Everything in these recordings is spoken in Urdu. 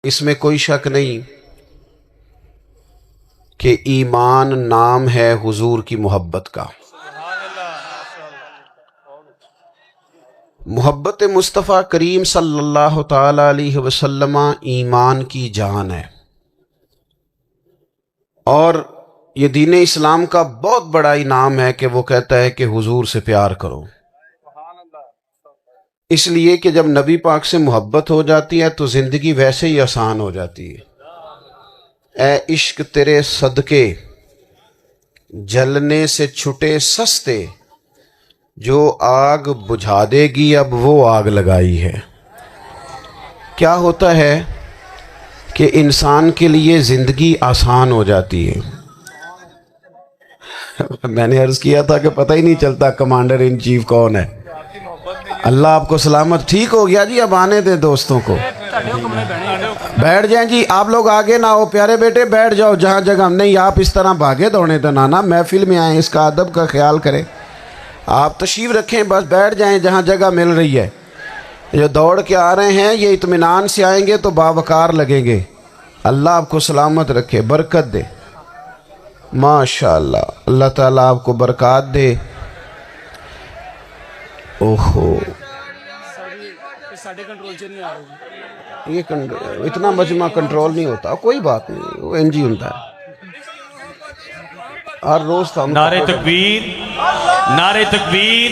اس میں کوئی شک نہیں کہ ایمان نام ہے حضور کی محبت کا۔ محبت مصطفیٰ کریم صلی اللہ تعالی علیہ وسلم ایمان کی جان ہے، اور یہ دین اسلام کا بہت بڑا انعام ہے کہ وہ کہتا ہے کہ حضور سے پیار کرو، اس لیے کہ جب نبی پاک سے محبت ہو جاتی ہے تو زندگی ویسے ہی آسان ہو جاتی ہے۔ اے عشق تیرے صدقے جلنے سے چھٹے سستے، جو آگ بجھا دے گی اب وہ آگ لگائی ہے۔ کیا ہوتا ہے کہ انسان کے لیے زندگی آسان ہو جاتی ہے۔ میں نے عرض کیا تھا کہ پتہ ہی نہیں چلتا کمانڈر ان چیف کون ہے۔ اللہ آپ کو سلامت۔ ٹھیک ہو گیا جی، اب آنے دیں دوستوں کو، بیٹھ جائیں جی۔ آپ لوگ آگے نہ ہو پیارے بیٹے، بیٹھ جاؤ جہاں جگہ نہیں۔ آپ اس طرح بھاگے دوڑے تو نانا، محفل میں آئیں، اس کا ادب کا خیال کریں۔ آپ تشریف رکھیں، بس بیٹھ جائیں جہاں جگہ مل رہی ہے۔ جو دوڑ کے آ رہے ہیں یہ اطمینان سے آئیں گے تو باوقار لگیں گے۔ اللہ آپ کو سلامت رکھے، برکت دے، ماشاءاللہ۔ اللہ تعالیٰ آپ کو برکات دے۔ اوہو، یہ اتنا مجمع کنٹرول نہیں ہوتا، کوئی بات نہیں، وہ انجی ہوتا ہے ہر روز تھا۔ نعرہ تکبیر، نعرہ تکبیر،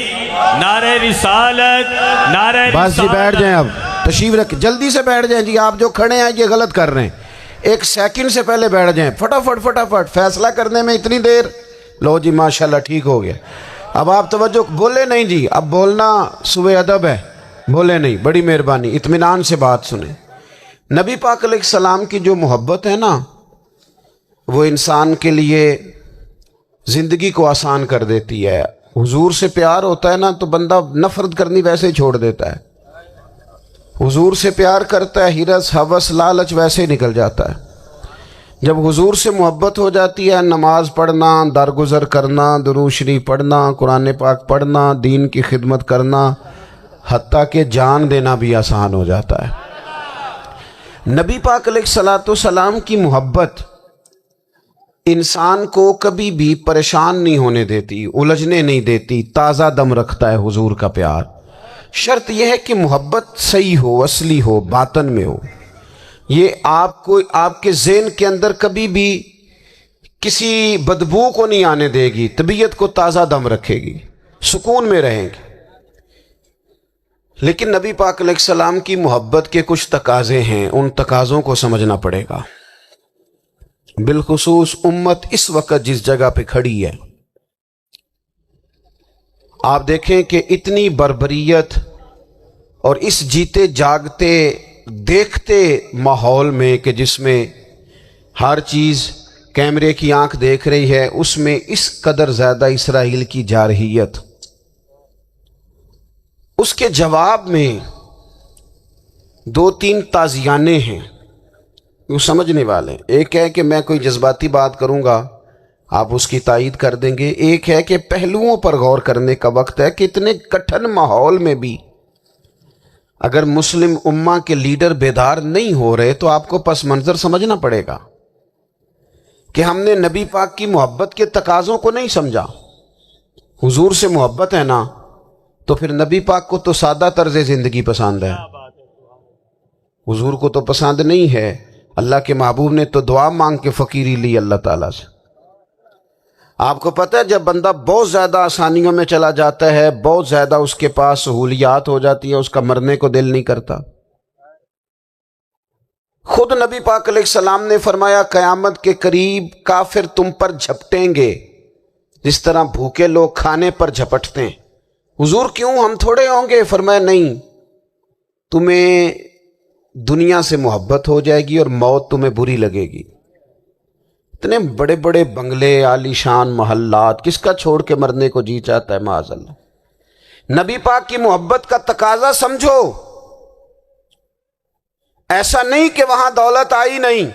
نعرہ رسالت، نعرہ رسالت۔ بس جی بیٹھ جائیں، اب تشریف رکھ، جلدی سے بیٹھ جائیں جی۔ آپ جو کھڑے ہیں یہ غلط کر رہے ہیں، ایک سیکنڈ سے پہلے بیٹھ جائیں، فٹافٹ فٹافٹ۔ فیصلہ کرنے میں اتنی دیر؟ لو جی ماشاءاللہ ٹھیک ہو گیا۔ اب آپ توجہ، بولے نہیں جی، اب بولنا سوء ادب ہے، بولے نہیں، بڑی مہربانی، اطمینان سے بات سنیں۔ نبی پاک علیہ السلام کی جو محبت ہے نا، وہ انسان کے لیے زندگی کو آسان کر دیتی ہے۔ حضور سے پیار ہوتا ہے نا تو بندہ نفرت کرنی ویسے ہی چھوڑ دیتا ہے۔ حضور سے پیار کرتا ہے، ہرس ہوس لالچ ویسے ہی نکل جاتا ہے۔ جب حضور سے محبت ہو جاتی ہے، نماز پڑھنا، درگزر کرنا، درود شریف پڑھنا، قرآن پاک پڑھنا، دین کی خدمت کرنا، حتیٰ کہ جان دینا بھی آسان ہو جاتا ہے۔ نبی پاک علیہ السلام کی محبت انسان کو کبھی بھی پریشان نہیں ہونے دیتی، الجھنے نہیں دیتی، تازہ دم رکھتا ہے حضور کا پیار۔ شرط یہ ہے کہ محبت صحیح ہو، اصلی ہو، باطن میں ہو۔ یہ آپ کو، آپ کے ذہن کے اندر کبھی بھی کسی بدبو کو نہیں آنے دے گی، طبیعت کو تازہ دم رکھے گی، سکون میں رہیں گے۔ لیکن نبی پاک علیہ السلام کی محبت کے کچھ تقاضے ہیں، ان تقاضوں کو سمجھنا پڑے گا، بالخصوص امت اس وقت جس جگہ پہ کھڑی ہے۔ آپ دیکھیں کہ اتنی بربریت اور اس جیتے جاگتے دیکھتے ماحول میں کہ جس میں ہر چیز کیمرے کی آنکھ دیکھ رہی ہے، اس میں اس قدر زیادہ اسرائیل کی جارحیت، اس کے جواب میں دو تین تازیانے ہیں وہ سمجھنے والے۔ ایک ہے کہ میں کوئی جذباتی بات کروں گا، آپ اس کی تائید کر دیں گے۔ ایک ہے کہ پہلوؤں پر غور کرنے کا وقت ہے کہ اتنے کٹھن ماحول میں بھی اگر مسلم امہ کے لیڈر بیدار نہیں ہو رہے تو آپ کو پس منظر سمجھنا پڑے گا کہ ہم نے نبی پاک کی محبت کے تقاضوں کو نہیں سمجھا۔ حضور سے محبت ہے نا تو پھر نبی پاک کو تو سادہ طرز زندگی پسند ہے، حضور کو تو پسند نہیں ہے۔ اللہ کے محبوب نے تو دعا مانگ کے فقیری لی اللہ تعالیٰ سے۔ آپ کو پتہ ہے جب بندہ بہت زیادہ آسانیوں میں چلا جاتا ہے، بہت زیادہ اس کے پاس سہولیات ہو جاتی ہے، اس کا مرنے کو دل نہیں کرتا۔ خود نبی پاک علیہ السلام نے فرمایا قیامت کے قریب کافر تم پر جھپٹیں گے جس طرح بھوکے لوگ کھانے پر جھپٹتے ہیں۔ حضور کیوں، ہم تھوڑے ہوں گے؟ فرمایا نہیں، تمہیں دنیا سے محبت ہو جائے گی اور موت تمہیں بری لگے گی۔ اتنے بڑے بڑے بنگلے، عالی شان محلات، کس کا چھوڑ کے مرنے کو جی چاہتا ہے معاذ اللہ۔ نبی پاک کی محبت کا تقاضا سمجھو، ایسا نہیں کہ وہاں دولت آئی نہیں۔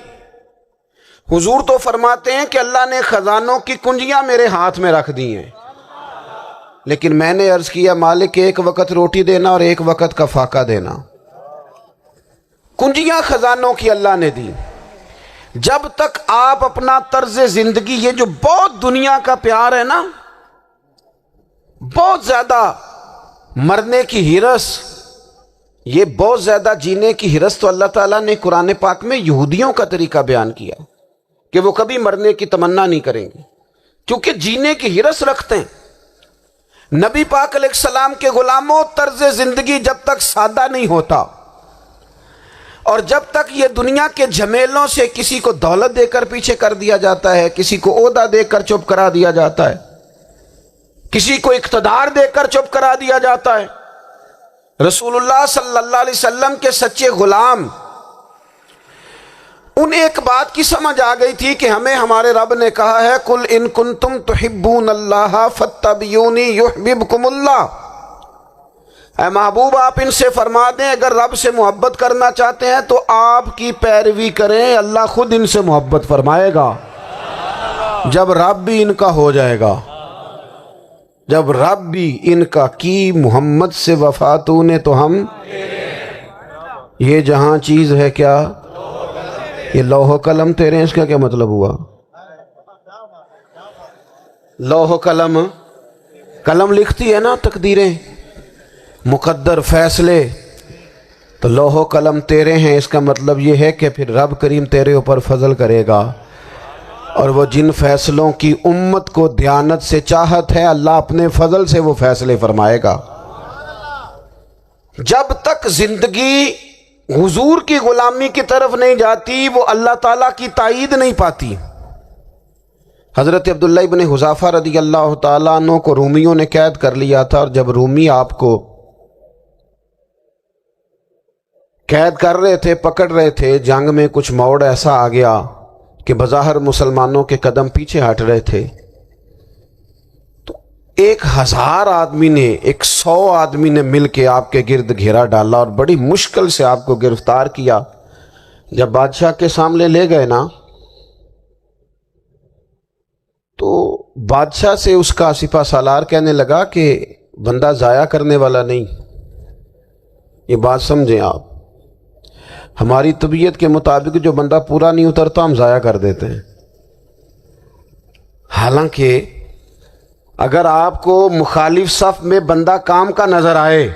حضور تو فرماتے ہیں کہ اللہ نے خزانوں کی کنجیاں میرے ہاتھ میں رکھ دی ہیں، لیکن میں نے عرض کیا مالک ایک وقت روٹی دینا اور ایک وقت کا فاقہ دینا۔ کنجیاں خزانوں کی اللہ نے دی. جب تک آپ اپنا طرز زندگی، یہ جو بہت دنیا کا پیار ہے نا، بہت زیادہ مرنے کی ہرس، یہ بہت زیادہ جینے کی ہرس، تو اللہ تعالیٰ نے قرآن پاک میں یہودیوں کا طریقہ بیان کیا کہ وہ کبھی مرنے کی تمنا نہیں کریں گے کیونکہ جینے کی ہرس رکھتے ہیں. نبی پاک علیہ السلام کے غلاموں، طرز زندگی جب تک سادہ نہیں ہوتا اور جب تک یہ دنیا کے جھمیلوں سے کسی کو دولت دے کر پیچھے کر دیا جاتا ہے، کسی کو عہدہ دے کر چپ کرا دیا جاتا ہے، کسی کو اقتدار دے کر چپ کرا دیا جاتا ہے، رسول اللہ صلی اللہ علیہ وسلم کے سچے غلام، انہیں ایک بات کی سمجھ آ گئی تھی کہ ہمیں ہمارے رب نے کہا ہے قل ان کنتم تحبون اللہ فاتبعونی یحببکم اللہ. اے محبوب آپ ان سے فرما دیں اگر رب سے محبت کرنا چاہتے ہیں تو آپ کی پیروی کریں، اللہ خود ان سے محبت فرمائے گا. جب رب بھی ان کا ہو جائے گا، جب رب بھی ان کا کی محمد سے وفاتوں نے تو ہم، یہ جہاں چیز ہے کیا، یہ لوح و قلم تیرے ہیں، اس کا کیا مطلب ہوا؟ لوح و قلم، قلم لکھتی ہے نا تقدیریں، مقدر فیصلے، تو لوح و قلم تیرے ہیں، اس کا مطلب یہ ہے کہ پھر رب کریم تیرے اوپر فضل کرے گا، اور وہ جن فیصلوں کی امت کو دیانت سے چاہت ہے اللہ اپنے فضل سے وہ فیصلے فرمائے گا. جب تک زندگی حضور کی غلامی کی طرف نہیں جاتی وہ اللہ تعالیٰ کی تائید نہیں پاتی. حضرت عبداللہ ابن حذافہ رضی اللہ تعالیٰ عنہ کو رومیوں نے قید کر لیا تھا، اور جب رومی آپ کو قید کر رہے تھے، پکڑ رہے تھے، جنگ میں کچھ موڑ ایسا آ گیا کہ بظاہر مسلمانوں کے قدم پیچھے ہٹ رہے تھے، تو 1000 آدمی نے، 100 آدمی نے مل کے آپ کے گرد گھیرا ڈالا اور بڑی مشکل سے آپ کو گرفتار کیا. جب بادشاہ کے سامنے لے گئے نا تو بادشاہ سے اس کا سپہ سالار کہنے لگا کہ بندہ ضائع کرنے والا نہیں. یہ بات سمجھیں آپ، ہماری طبیعت کے مطابق جو بندہ پورا نہیں اترتا ہم ضائع کر دیتے ہیں. حالانکہ اگر آپ کو مخالف صف میں بندہ کام کا نظر آئے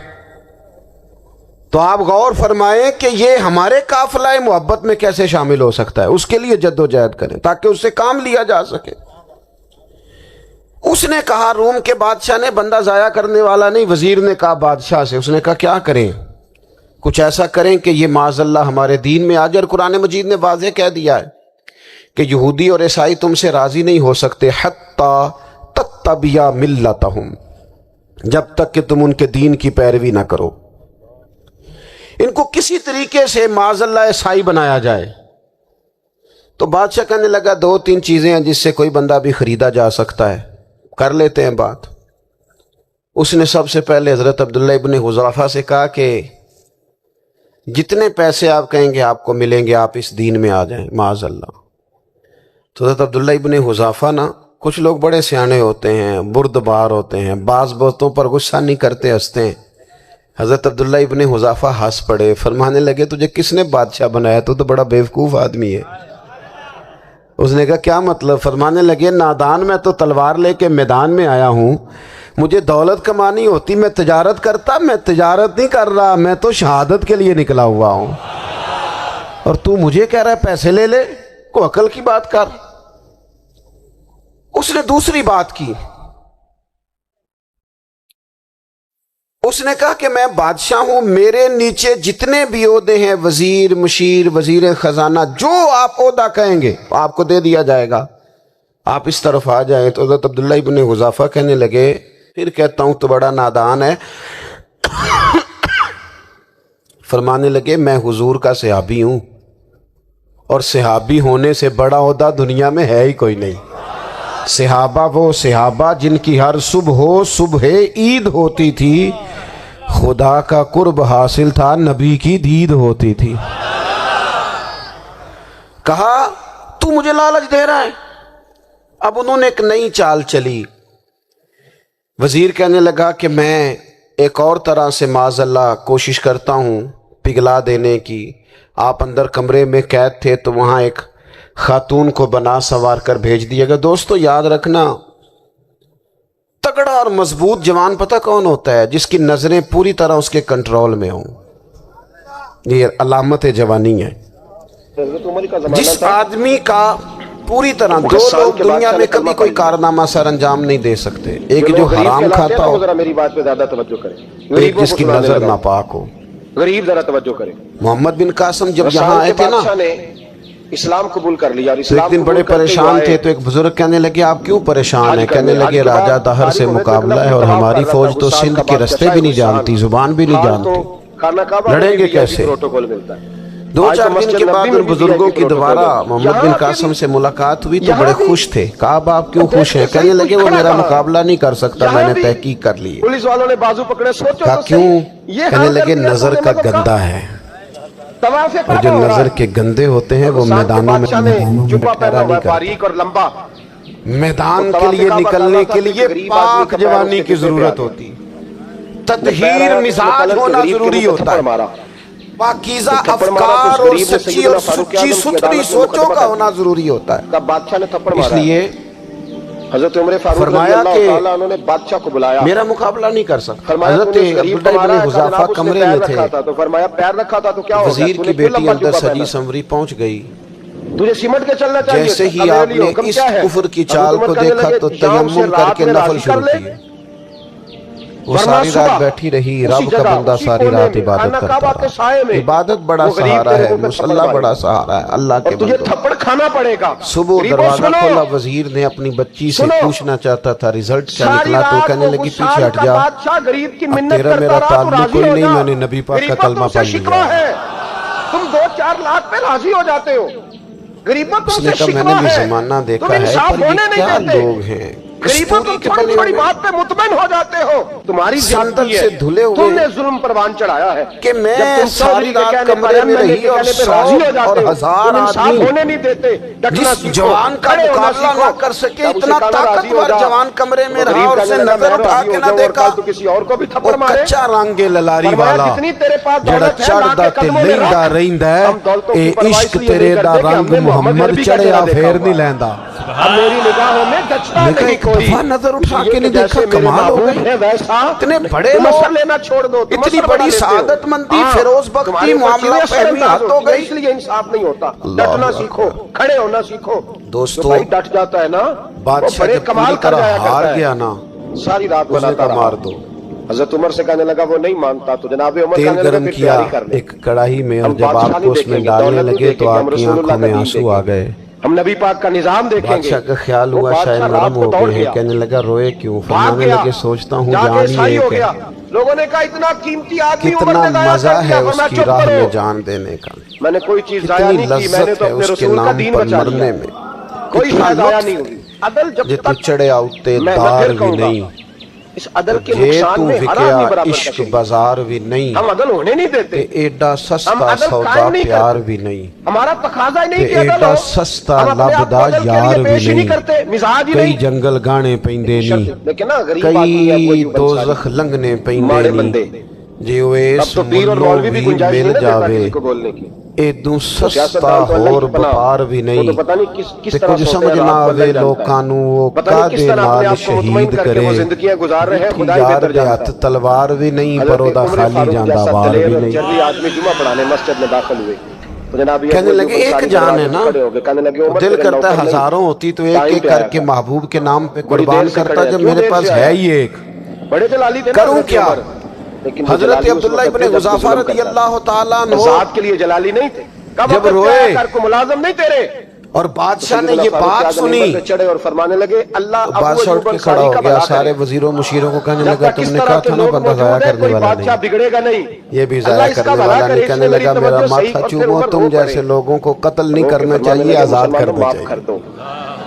تو آپ غور فرمائیں کہ یہ ہمارے قافلہ محبت میں کیسے شامل ہو سکتا ہے، اس کے لیے جد و جہد کریں تاکہ اس سے کام لیا جا سکے. اس نے کہا، روم کے بادشاہ نے، بندہ ضائع کرنے والا نہیں. وزیر نے کہا بادشاہ سے، اس نے کہا کیا کریں، کچھ ایسا کریں کہ یہ معاذ اللہ ہمارے دین میں آ جائے. اور قرآن مجید نے واضح کہہ دیا ہے کہ یہودی اور عیسائی تم سے راضی نہیں ہو سکتے حتی تتبع ملتہم، جب تک کہ تم ان کے دین کی پیروی نہ کرو. ان کو کسی طریقے سے معاذ اللہ عیسائی بنایا جائے. تو بادشاہ کہنے لگا 2-3 چیزیں ہیں جس سے کوئی بندہ بھی خریدا جا سکتا ہے، کر لیتے ہیں بات. اس نے سب سے پہلے حضرت عبداللہ ابن حذافہ سے کہا کہ جتنے پیسے آپ کہیں گے آپ کو ملیں گے، آپ اس دین میں آ جائیں معاذ اللہ. تو حضرت عبداللہ ابن حذافہ نا، کچھ لوگ بڑے سیانے ہوتے ہیں، بردبار ہوتے ہیں، بعض باتوں پر غصہ نہیں کرتے، ہنستے ہیں. حضرت عبداللہ ابن حذافہ ہنس پڑے، فرمانے لگے تجھے کس نے بادشاہ بنایا، تو بڑا بیوقوف آدمی ہے. اس نے کہا کیا مطلب؟ فرمانے لگے نادان، میں تو تلوار لے کے میدان میں آیا ہوں، مجھے دولت کمانی ہوتی میں تجارت کرتا، میں تجارت نہیں کر رہا، میں تو شہادت کے لیے نکلا ہوا ہوں، اور تو مجھے کہہ رہا ہے پیسے لے لے، کو عقل کی بات کر. اس نے دوسری بات کی، اس نے کہا کہ میں بادشاہ ہوں، میرے نیچے جتنے بھی عہدے ہیں، وزیر، مشیر، وزیر خزانہ، جو آپ عہدہ کہیں گے آپ کو دے دیا جائے گا، آپ اس طرف آ جائیں. تو حضرت عبداللہ ابن حذافہ کہنے لگے پھر کہتا ہوں تو بڑا نادان ہے. فرمانے لگے میں حضور کا صحابی ہوں، اور صحابی ہونے سے بڑا عہدہ دنیا میں ہے ہی کوئی نہیں. صحابہ وہ صحابہ جن کی ہر صبح عید ہوتی تھی، خدا کا قرب حاصل تھا، نبی کی دید ہوتی تھی. کہا تو مجھے لالچ دے رہا ہے. اب انہوں نے ایک نئی چال چلی. وزیر کہنے لگا کہ میں ایک اور طرح سے معاذ اللہ کوشش کرتا ہوں پگھلا دینے کی. آپ اندر کمرے میں قید تھے تو وہاں ایک خاتون کو بنا سنوار کر بھیج دیا گیا۔ دوستو یاد رکھنا، تگڑا اور مضبوط جوان پتہ کون ہوتا ہے؟ جس کی نظریں پوری طرح اس کے کنٹرول میں ہوں۔ یہ علامت جوانی ہے۔ جس آدمی کا پوری طرح دو لوگ دنیا میں کبھی کوئی کارنامہ سر انجام نہیں دے سکتے، ایک جو حرام کھاتا ہو، میری بات پہ زیادہ توجہ کریں، ایک جس کی نظر ناپاک ہو۔ غریب ذرا توجہ کریں۔ محمد بن قاسم جب یہاں آئے تھے نا، اسلام قبول کر لیا، تو ایک دن بڑے پریشان تھے، تو ایک بزرگ کہنے لگے آپ کیوں پریشان ہیں؟ کہنے لگے راجہ دہر سے مقابلہ ہے اور ہماری فوج تو سندھ کے رستے بھی نہیں جانتی، زبان بھی نہیں جانتی، لڑیں گے کیسے؟ دو چار دن کے بعد ان بزرگوں کی دوبارہ محمد بن قاسم سے ملاقات ہوئی تو بڑے خوش تھے۔ کہا اب آپ کیوں خوش ہیں؟ کہنے لگے وہ میرا مقابلہ نہیں کر سکتا، میں نے تحقیق کر لی۔ پولیس والوں نے بازو پکڑے، سوچو کہا کیوں؟ کہنے لگے نظر کا گندہ ہے، اور جو نظر کے گندے ہوتے ہیں وہ میدانوں میں ٹھہرا نہیں کرتے۔ میدان کے لیے نکلنے کے لیے پاک جوانی کی ضرورت ہوتی، تطہیر مزاج ہونا ضروری ہوتا ہے، پاکیزہ افکار اور سچی اور سچی ستھری سوچوں کا ہونا ضروری ہوتا ہے۔ اس لیے حضرت عمر فاروق رضی اللہ تعالیٰ عنہ نے بادشاہ کو بلایا، میرا مقابلہ نہیں کر سکتا۔ حضرت عبداللہ بن حذافہ کمرے میں تھے، تو فرمایا پیر رکھا تھا تو کیا ہو گیا؟ وزیر کی بیٹی اندر سجی سنوری پہنچ گئی، تجھے سمٹ کے چلنا چاہیے۔ جیسے ہی آپ نے اس کفر کی چال کو دیکھا تو تیمم کر کے نفل شروع کیے۔ وہ ساری رات بیٹھی رہی، رب کا بندہ ساری رات عبادت کرتا رہا۔ عبادت بڑا سہارا ہے، مصلی بڑا سہارا ہے اللہ کے تجھے تھپڑ کھانا پڑے گا۔ صبح دروازہ کھولا، وزیر نے اپنی بچی سے پوچھنا چاہتا تھا رزلٹ کیا نکلا، تو کہنے لگی پیچھے ہٹ جا، اب تیرا میرا تعلق کوئی نہیں، میں نے نبی پاک کا کلمہ پڑھ لیا ہے۔ تم 2-4 لاکھ پہ راضی ہو جاتے ہو، غریبوں تم سے شکوہ ہے۔ میں نے بھی زمانہ دیکھا ہے، پر یہ کیا لوگ ہیں؟ غریبوں تم چھوٹی بڑی بات پہ مطمئن ہو جاتے ہو، تمہاری زیادتی ہے، تم نے ظلم پروان چڑھایا ہے کہ میں ساری رات کمرے میں رہی اور 100 اور 1000 آدمی ہونے نہیں دیتے۔ جس جوان کا مقابلہ نہ کر سکے، اتنا طاقتور جوان کمرے میں رہا اور اسے نظر اٹھا کے نہ دیکھا، کسی اور کو بھی وہ تھپڑ مارے۔ کچا رنگ للاری والا جڑا چڑھدا تے لیندا رہندا ہے، اے عشق تیرے دا رنگ محمد چڑھیا پھر نہیں لیندا۔ میری نگاہوں میں جچتا نہیں کوئی، نظر اٹھا کے نہیں دیکھا، کمال ہو گئے۔ اتنے بڑے لوگ، لینا چھوڑ دو، اتنی بڑی سعادت مندی، فیروز بختی، معاملہ فہمی حد ہو گئی۔ اس لیے انصاف نہیں ہوتا، ڈٹنا سیکھو، کھڑے ہونا سیکھو۔ دوستو بھائی ڈٹ جاتا ہے نا، بادشاہ جب پوری طرح ہار گیا نا، ساری رات بناتا رہا، مار دو۔ حضرت عمر سے کہنے لگا وہ نہیں مانتا، تو جناب عمر تیل گرم کیا ایک کڑاہی میں، اور جب آپ کو اس میں ڈالنے لگے تو آپ کی آنکھوں میں آنسو آ گئے۔ ہم نبی پاک کا نظام دیکھیں گے۔ بادشاہ کا خیال ہوا شاید نرم ہو گئے ہیں، کہنے لگا روئے کیوں؟ فرمانے لگے سوچتا ہوں جان ہی ایک ہے، لوگوں نے کہا اتنا قیمتی آدمی کتنا مزہ ہے اس کی راہ میں جان دینے کا، میں نے کوئی چیز ضائع کتنی نہیں کی، میں نے لذت تو ہے اپنے اس کے رسول کا نام دین پر بچا مرنے لیا، میں، کوئی شاید ضائع نہیں ہوگی۔ عدل جب جے تو تک چڑے آؤتے میں دار پھر بھی کہوں گا، نہیں، اس عدل کے جے نقصان تو میں حرام وکیا نہیں برابر عشق کشے، بازار بھی نہیں، ہم عدل ہونے نہیں دیتے، کہ ایڈا سستا سودا پیار بھی نہیں، ہمارا تقاضا ہی نہیں کہ کہ عدل ایڈا ہو، سستا ہم اپنے آپ کو لبدا عدل کے یار لیے بھی پیش ہی نہیں نہیں، کرتے، مزاج ہی کئی نہیں۔ جنگل گانے پیندے نہیں، لیکن نا غریب آدمی ہے کئی کوئی بن دوزخ لنگنے پیندے ماڑے بندے، نہیں، جے اویس اب تو پیر اور ملو مولوی بھی بھی گنجائش مل نہیں دیتا جاوے، کسی کو بولنے کی۔ ایدوں سستا سیاستدان تو اللہ ہور کی پناہ، بپار بھی وہ نہیں، تو پتہ نہیں کس تے طرح کچھ سوتے سمجھ ہیں، نہ رات کو آوے جل جاتا لوکانوں وہ ہے، پتہ نہیں کس کعدے طرح اپنے نال آپ کو مطمئن شہید کر کے کرے، وہ زندگیاں گزار رہے ہیں، خدا ہی یار بہتر دے جانتا ہاتھ ہے۔ تلوار بھی نہیں، حضرت پر دا عمر خالی فاروق جاندہ جیسا وار دلیر بھی اور نہیں۔ جرری آدمی جمعہ پڑھانے مسجد میں داخل ہوئے، تو جناب یہ کہنے لگے ایک جان ہے نا، کہنے لگے عمر دل تیرے کرتا ہے نوکر نہیں، ہزاروں ہوتی تو ایک ٹائم ایک پہ کر آیا کے تھا، محبوب کے نام پہ بڑی قربان دیر سے کرتا، کھڑے جب ہیں، کیوں میرے دیر پاس سے ہے آیا؟ ہی ایک، بڑے جلالی تھے نا کروں حضرت کیا؟ عمر، لیکن وہ حضرت جلالی اس عبداللہ وقت ابن تھے جب حذافہ ظلم رضی کرتا اللہ تعالیٰ تھا، عنہ ذات کے لیے جلالی نہیں تھے، کب جب وقت روئے آیا کر کو ملازم نہیں تیرے، اور بادشاہ نے سیدنا یہ فاروق بات اعظم سنی، منبر پہ چڑھے اور فرمانے لگے اللہ ابو بادشاہ ایوب اٹھ کے کھڑا انصاری ہو کا گیا، بھلا سارے کرے، وزیروں مشیروں کو کہنے جب لگا تک تم اس نے طرح کہا کے تھا نا لوگ بندہ ضائع موجود ہیں کرنے کوئی والا بادشاہ نہیں، بگڑے گا نہیں، یہ بھی اللہ ضائع اس کا کرنے بھلا والا کرے، نہیں، اس کہنے نے میری لگا میرا توجہ صحیح ماتھا اور پھر چومو، عمر تم رو جیسے کرے، لوگوں کو قتل نہیں رو کے کرنا فرمانے چاہیے، لگے آزاد مسلمانوں کرنا معاف کر چاہیے۔ دو،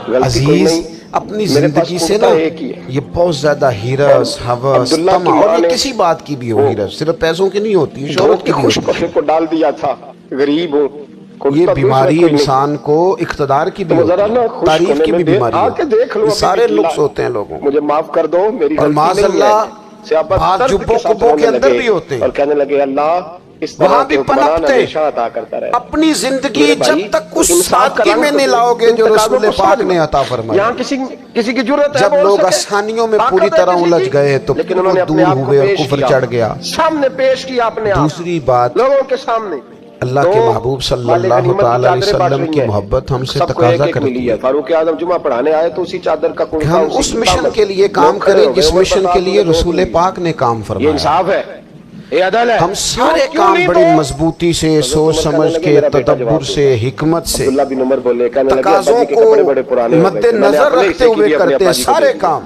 غلطی کوئی عزیز نہیں، اپنی میرے پاس زندگی سے پختہ نا ایک ہی ہے۔ یہ بہت زیادہ ہیرس، ہوس، عبداللہ کی طمع، اور ماں یہ نے کسی بات کی بھی ہو، ہیرس صرف پیسوں کی نہیں ہوتی، دودھ شہرت کی کی بھی خوش ہوتی ہے۔ پفے کو ڈال دیا تھا، غریب ہوں، یہ بیماری انسان کو اقتدار کی بھی تو ہوتی ذرا نا ہے، خوش تعریف ہونے کی میں بھی بیماری آ ہوتی کے دیکھ لو، ہے، یہ ابھی سارے بھی نقص ہوتے ہیں لوگوں کو، مجھے معاف کر دو، میری اور غلطی معاذ نہیں ہے۔ اللہ صحابہ بعض ترک جبوں کے ساتھ کبوں کے رونے اندر لگے بھی ہوتے ہیں، اور کہنے لگے اللہ وہاں بھی پنپتے اپنی زندگی جب تک اس سادگی میں نہیں لاؤ گے جو رسول پاک نے عطا فرمایا. کسی کی ضرورت ہے جب لوگ آسانیوں میں پوری طرح الجھ گئے تو وہ دور ہوئے اور کفر چڑھ گیا. سامنے پیش کیا اپنے آپ دوسری بات لوگوں کے سامنے اللہ کے محبوب صلی اللہ تعالی علیہ وسلم کی محبت ہم سے تقاضا کرتی ہے فاروق اعظم جمعہ پڑھانے آئے تو اسی چادر کا کہ ہم اس مشن کے لیے کام کریں جس مشن کے لیے رسول پاک نے کام یہ فرمایا. انصاف ہے، یہ عدل ہے. ہم سارے کام بڑی مضبوطی سے سوچ سمجھ کے تدبر سے حکمت سے عبداللہ بن عمر بولے تقاضوں کو مد نظر رکھتے ہوئے کرتے ہیں سارے کام.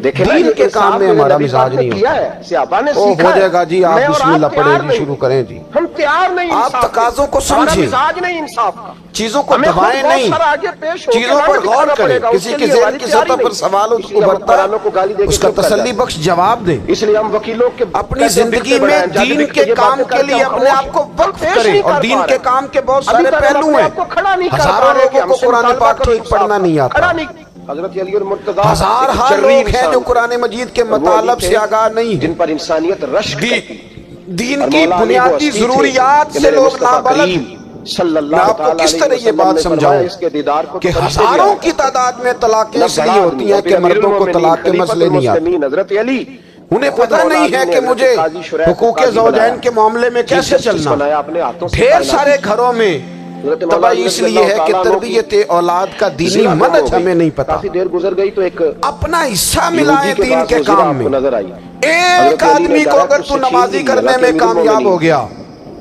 دین کے کام میں ہمارا مزاج نہیں ہوتا. ہو جائے گا جی، آپ بسم اللہ پڑھیں جی، شروع کریں جی. ہم تیار نہیں، آپ تقاضوں کو سمجھیں، مزاج نہیں انصاف کا، چیزوں کو دبائیں نہیں، چیزوں پر غور کریں. کسی کے ذہن کی سطح پر سوال ابھرتا ہے اس کا تسلی بخش جواب دیں. اس لیے ہم وکیلوں کے اپنی زندگی میں دین کے کام کے لیے اپنے آپ کو وقف کریں. اور دین کے کام کے بہت سارے پہلو ہیں. ہزاروں لوگوں کو قرآن پاک ٹھیک پڑھنا نہیں آتا. حضرت علی اور مرتضی ہزار لوگ ہیں جو قرآن مجید کے مطالب سے آگاہ نہیں ہیں. جن پر انسانیت رشک دین کی بنیادی ضروریات سے لوگ نابلد ہیں. میں آپ کو کس طرح یہ بات سمجھاؤں کہ ہزاروں کی تعداد میں طلاقیں اس لیے ہوتی ہیں کہ مردوں کو طلاق کے مسئلے نہیں آتے. حضرت علی انہیں پتہ نہیں ہے کہ مجھے حقوق زوجین کے معاملے میں کیسے چلنا. ڈھیر سارے گھروں میں تباہی اس لیے ہے کہ تربیت اولاد کا دینی منہج ہمیں نہیں پتا. کافی دیر گزر گئی تو ایک اپنا حصہ ملائیں دین کے کام میں. ایک آدمی کو اگر تو نمازی کرنے میں کامیاب ہو گیا،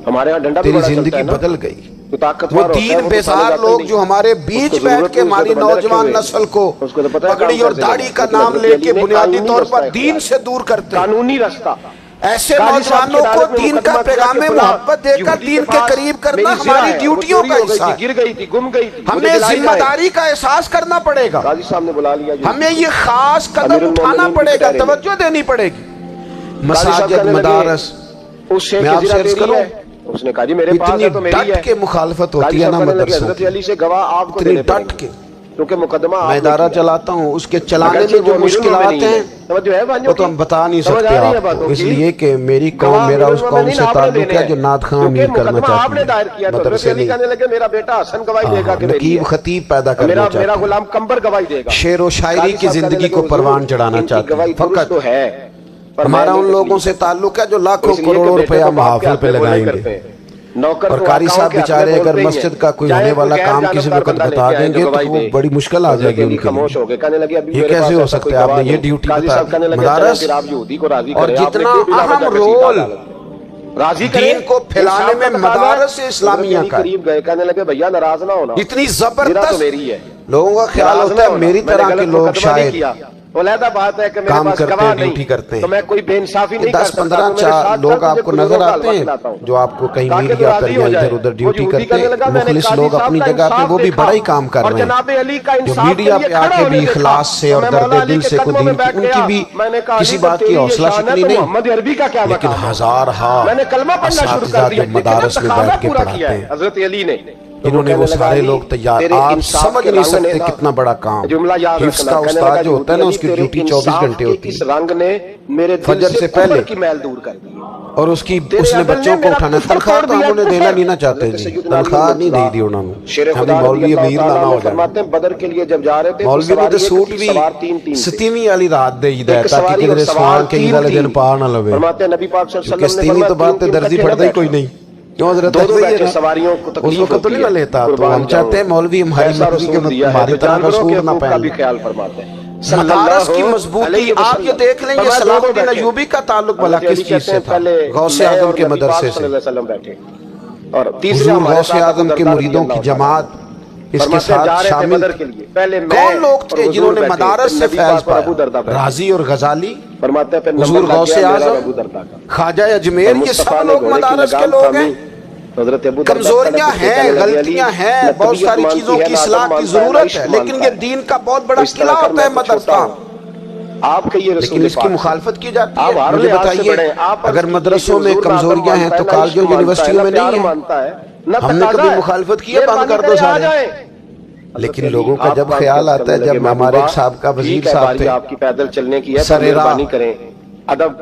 ہمارے ہاں ڈنڈا تیری زندگی بدل گئی. وہ دین بیزار لوگ جو ہمارے بیچ بیٹھ کے ہماری نوجوان نسل کو پگڑی اور داڑھی کا نام لے کے بنیادی طور پر دین سے دور کرتے ہیں، قانونی رستہ ایسے نوجوانوں کو دین کا پیغام محبت دے کر دین کے قریب کرنا ہماری ڈیوٹیوں کا حصہ ہے. گر گئی تھی، گم گئی تھی. ہمیں ذمہ داری کا احساس کرنا پڑے گا. قاضی صاحب نے بلا لیا. ہمیں یہ خاص قدم اٹھانا پڑے گا، توجہ دینی پڑے گی. مساجد، مدارس، میں آپ سے عرض کروں اس نے کہا جی میرے پاس ہے تو میری ہے. ڈٹ کے مخالفت ہوتی ہے نا مدرسوں حضرت علی سے گواہ آپ کو اتنی ڈٹ کے. کیونکہ مقدمہ میں ادارہ چلاتا ہوں، اس کے چلانے میں جو مشکلات ہیں وہ تو ہم بتا نہیں سکتے آپ کو، اس لیے کہ میری قوم، میرا اس قوم سے تعلق ہے جو نعت خواں امیر کرنا چاہتی ہے. مدرسے نہیں، میرا بیٹا حسن گواہی دے گا کہ نقیب خطیب پیدا کرنا چاہتے میرا غلام کمبر گواہی دے گا. شعر و شاعری کی زندگی کو پروان چڑھانا چاہتے ہیں. فقط ہمارا ان لوگوں سے تعلق ہے جو لاکھوں کروڑوں روپیہ محافل پہ لگائیں گے. اور قاری صاحب بیچارے اگر مسجد کا کوئی ہونے والا کام کسی وقت بتا دیں گے تو وہ بڑی مشکل آ جائے گی ان کی. یہ کیسے ہو سکتا ہے؟ آپ نے یہ ڈیوٹی بتا دی. مدارس اور جتنا اہم رول دین کو پھیلانے میں مدارس اسلامیہ کا اتنی زبردست، لوگوں کا خیال ہوتا ہے میری طرح کے لوگ شاید علیحدہ بات ہے کہ کام کرتے ہیں، ڈیوٹی کرتے ہیں. تو میں کوئی بے انصافی نہیں کرتا. 10-15 لوگ آپ کو نظر آتے ہیں جو آپ کو کہیں میڈیا پر یا ادھر ادھر ڈیوٹی کرتے ہیں. مخلص لوگ اپنی جگہ پہ وہ بھی بڑا ہی کام کر رہے ہیں، جو میڈیا پہ آ کے بھی اخلاص سے اور درد دل سے کو دین کی، ان کی بھی کسی بات کی حوصلہ شکنی نہیں. لیکن ہزارہا اساتذہ جو مدارس میں بیٹھ کے پڑھاتے ہیں، حضرت علی نے انہوں نے وہ سارے لوگ تیار. آپ سمجھ نہیں سکتے کتنا بڑا کام. حفظ کا استاد جو ہوتا ہے نا، اس کی ڈیوٹی 24 گھنٹے ہوتی ہے. فجر سے پہلے اور اس نے بچوں کو اٹھانا. تنخواہ تو ہم انہیں دینا نہیں نہ چاہتے جی، تنخواہ نہیں دی انہوں نے. ہمیں مولوی امیر لانا ہو جائے. بدر کے لیے جب جا رہے تھے مولوی نے سوٹ بھی 27ویں والی رات دے ہی ہے تاکہ کدھر سوان کے عید والے دن پار نہ لوے. نبی پاک صلی اللہ علیہ وسلم 27ویں تو بات درزی پڑتا ہی کوئی نہیں. کیوں حضرت سواریوں کو اس وقت تو نہیں لیتا. تو ہم چاہتے ہیں مولوی ہماری طرح کا سوٹ نہ پہن. مدارس کی مضبوطی آپ یہ دیکھ لیں، یہ صلاح الدین ایوبی کا تعلق بھلا کس چیز سے تھا؟ غوث اعظم کے مدرسے سے. حضور غوث اعظم کے مریدوں کی جماعت اس کے ساتھ شامل. کون لوگ تھے جنہوں نے مدارس سے فیض پایا؟ رازی اور غزالی، حضور غوث اعظم، خواجہ اجمیر، یہ سب لوگ مدارس کے لوگ ہیں. کمزوریاں ہیں، غلطیاں ہیں، بہت ساری چیزوں کی اصلاح کی ضرورت ہے، لیکن یہ دین کا بہت بڑا قلعہ ہوتا ہے مدرسہ. لیکن اس کی مخالفت کی جاتی ہے. مجھے بتائیے اگر مدرسوں میں کمزوریاں ہیں تو کالجوں یونیورسٹیوں میں نہیں ہیں؟ ہم نے کبھی مخالفت کی ہے؟ بند کر دو سارے. لیکن لوگوں کا جب خیال آتا ہے، جب ہمارے ایک صاحب کا وزیر صاحب تھے، آپ کی پیدل چلنے کی ہے، سر راہ کریں ادب